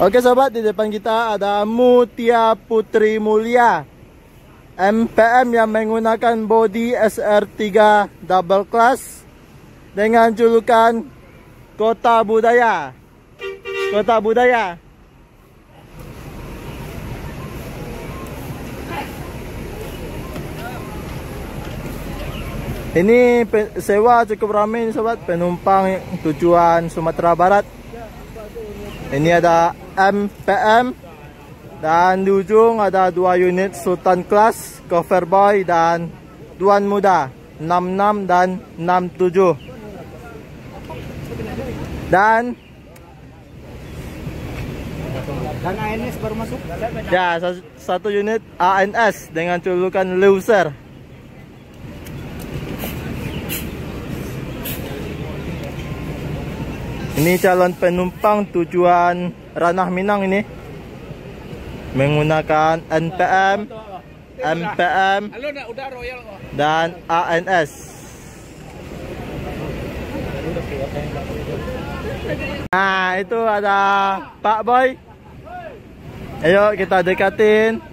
Oke sobat, di depan kita ada Mutia Putri Mulia MPM yang menggunakan bodi SR3 double class dengan julukan Kota Budaya. Kota Budaya. Ini sewa cukup ramai sobat, penumpang tujuan Sumatera Barat. Ini ada MPM dan di ujung ada 2 unit Sultan Class, Cover Boy dan Tuan Muda 66 dan 67. Dan ANS baru masuk? Ya, 1 unit ANS dengan julukan Loser. Ini calon penumpang tujuan Ranah Minang ini menggunakan NPM, MPM dan ANS. Nah, itu ada Pak Boy. Ayo kita dekatin.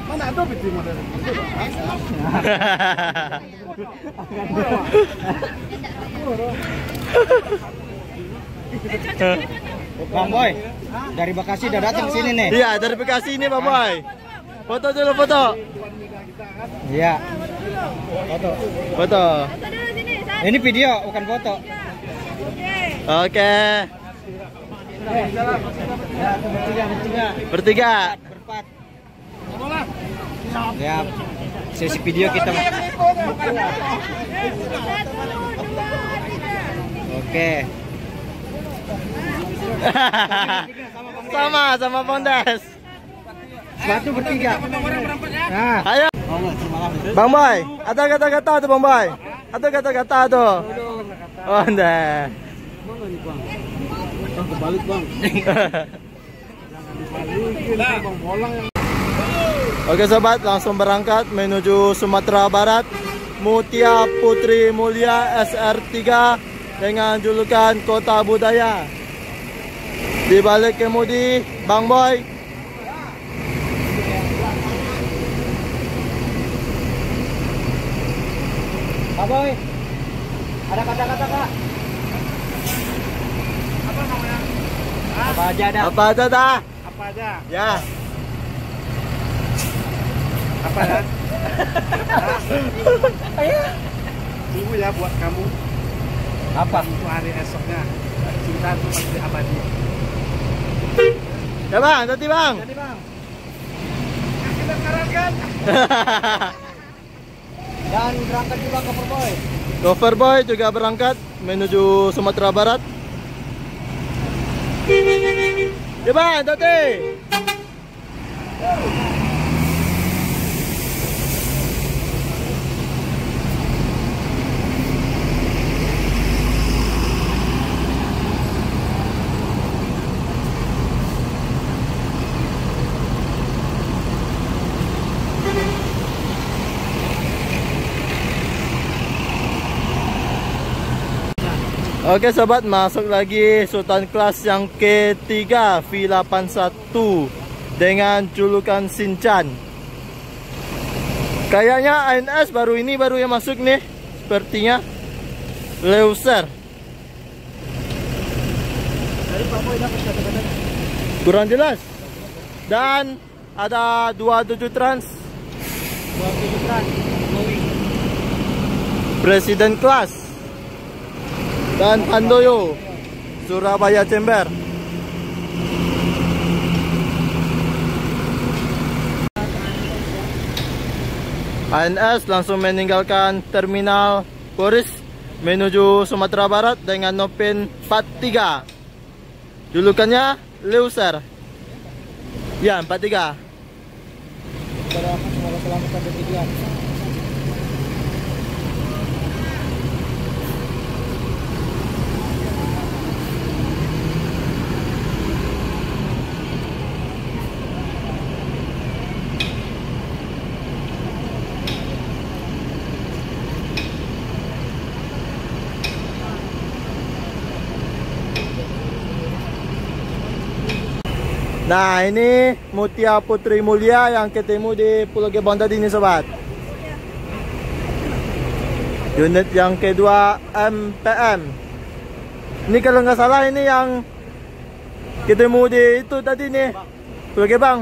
Mana ada piti model? Bang Boy, dari Bekasi udah datang sini nih. Iya, dari Bekasi ini Bang Boy. Foto dulu, foto. Iya. Foto. Foto. Ini video, bukan foto. Oke. Bertiga. Berempat. Ya, sesi video kita. Oke. Sama Pondes. Satu bertiga. Nah, Ayo. Bang Boy, ada kata-kata tuh Bang Boy. Ada kata-kata tuh. Oh, enggak. kebalik bang. Oke sobat, langsung berangkat menuju Sumatera Barat. Mutia Putri Mulia SR3 dengan julukan Kota Budaya. Di balik kemudi Bang Boy. Pak Boy, ada kata-kata kak? Apa namanya? Apa aja ada? Apa aja dah? Apa aja? Ya. Apa ya? Tunggu ya buat kamu. Apa? Untuk hari esoknya. Cinta itu pasti abadi. Ya bang, nanti bang. Jadi bang. Kita sekarang kan. Dan berangkat juga Cover Boy. Cover Boy juga berangkat menuju Sumatera Barat. Ya bang, nanti. Oke sobat, masuk lagi Sultan Class yang ketiga V81 dengan julukan Shinchan. Kayaknya ANS baru yang masuk nih, sepertinya Loser. Kurang jelas. Dan ada 27 Trans. Presiden Class dan Handoyo Surabaya Chamber. ANS langsung meninggalkan terminal Poris menuju Sumatera Barat dengan Nopin 43. Julukannya Loser. Ya, 43. Nah, ini Mutia Putri Mulia yang ketemu di Pulau Gebang tadi nih sobat. Unit yang kedua MPM. Ini kalau nggak salah ini yang ketemu di itu tadi nih, Pulau Gebang.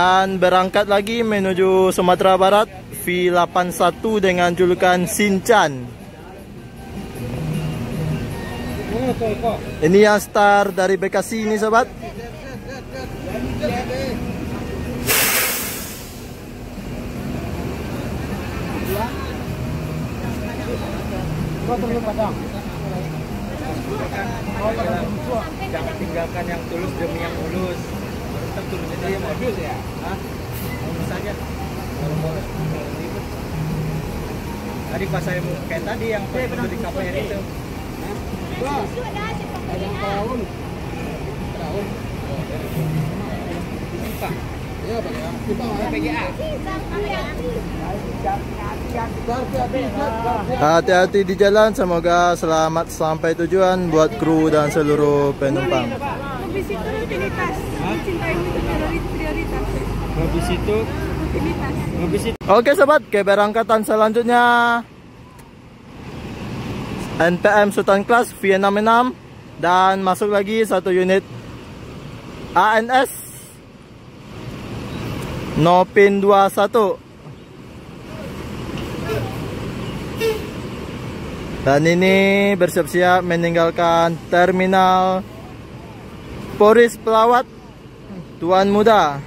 Dan berangkat lagi menuju Sumatera Barat V81 dengan julukan Sinchan. Ini yang start dari Bekasi ini sobat. Jangan tinggalkan yang tulus demi yang mulus. Tetap tulus aja yang modus ya. Hah? Mulus aja. Tadi pas saya kayak tadi yang pas di KPR itu. Hati-hati di jalan, semoga selamat sampai tujuan buat kru dan seluruh penumpang. Habis itu rutinitas. Cintain itu prioritas. Habis itu Rutinitas. Oke sobat, keberangkatan selanjutnya NPM Sultan Class V66 dan masuk lagi satu unit ANS Nopin 21. Dan ini bersiap-siap meninggalkan terminal Poris Pelawat Tuan Muda.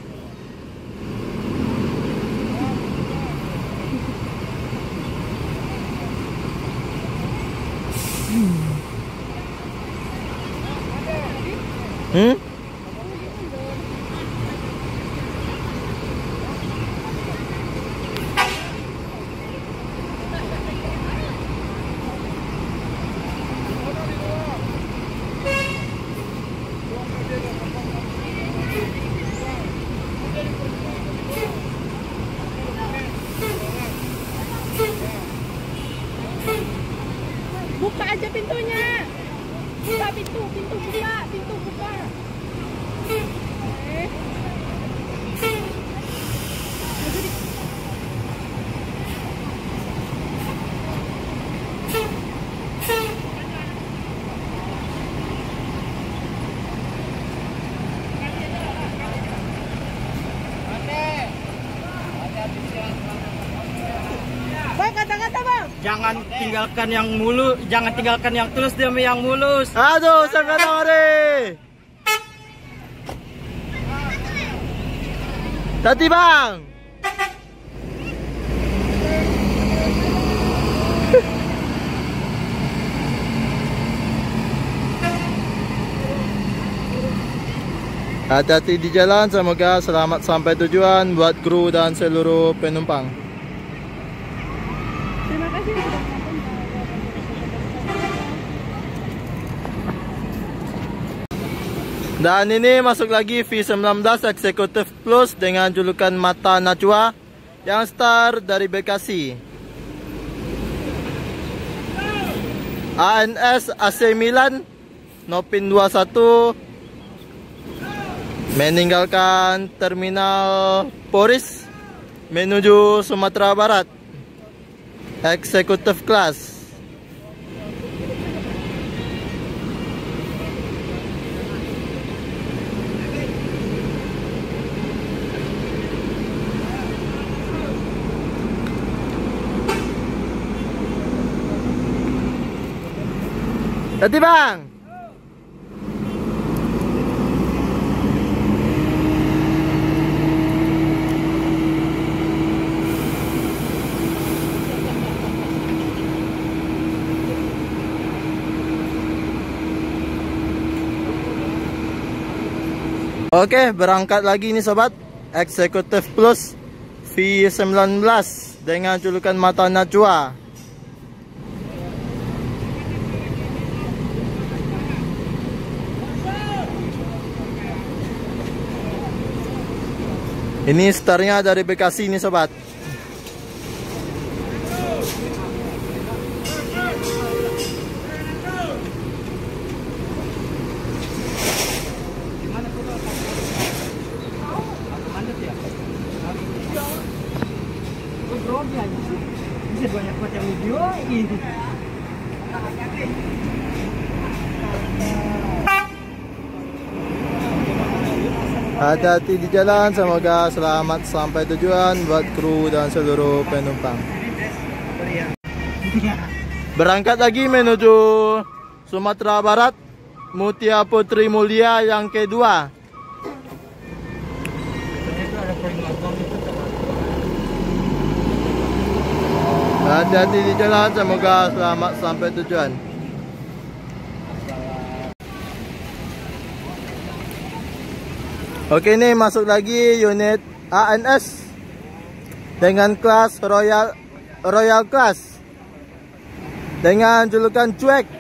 Buka aja pintunya. Buka pintu buka. Bang, kata-kata bang. jangan tinggalkan yang mulus, jangan tinggalkan yang tulus demi yang mulus. Aduh, Sanganore. Tadi bang. Hati-hati di jalan, semoga selamat sampai tujuan buat kru dan seluruh penumpang. Terima kasih sudah menonton. Dan ini masuk lagi V19 Executive Plus dengan julukan Mata Najwa yang start dari Bekasi. ANS AC Milan Nopin 21 meninggalkan terminal Poris menuju Sumatera Barat Executive Class. Tadi bang. Oke, berangkat lagi nih sobat. Executive Plus V19 dengan julukan Mata Najwa. Ini startnya dari Bekasi nih sobat. Hati-hati di jalan, semoga selamat sampai tujuan buat kru dan seluruh penumpang. Berangkat lagi menuju Sumatera Barat, Mutia Putri Mulia yang kedua. Hati-hati di jalan, semoga selamat sampai tujuan. Oke, ini masuk lagi unit ANS dengan kelas Royal Class dengan julukan cuek.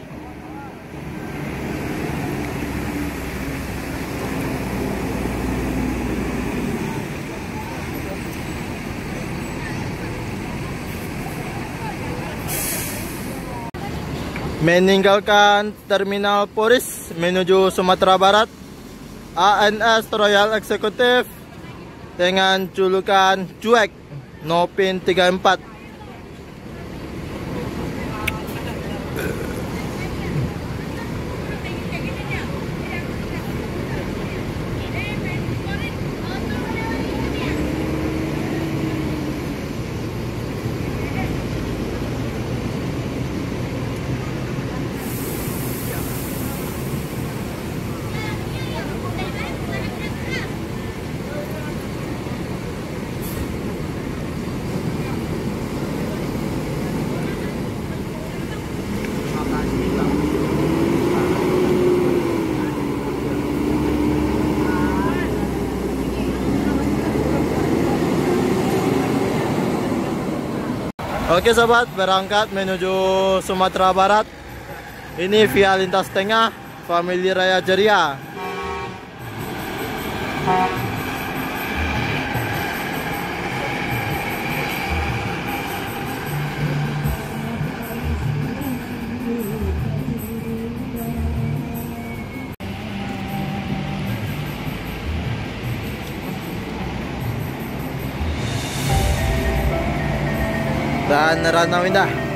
Meninggalkan Terminal Poris menuju Sumatera Barat, ANS Royal Executive dengan julukan cuek Nopin 34. Oke sobat, berangkat menuju Sumatera Barat. Ini via lintas tengah Family Raya Ceria. Dan Ranau Indah.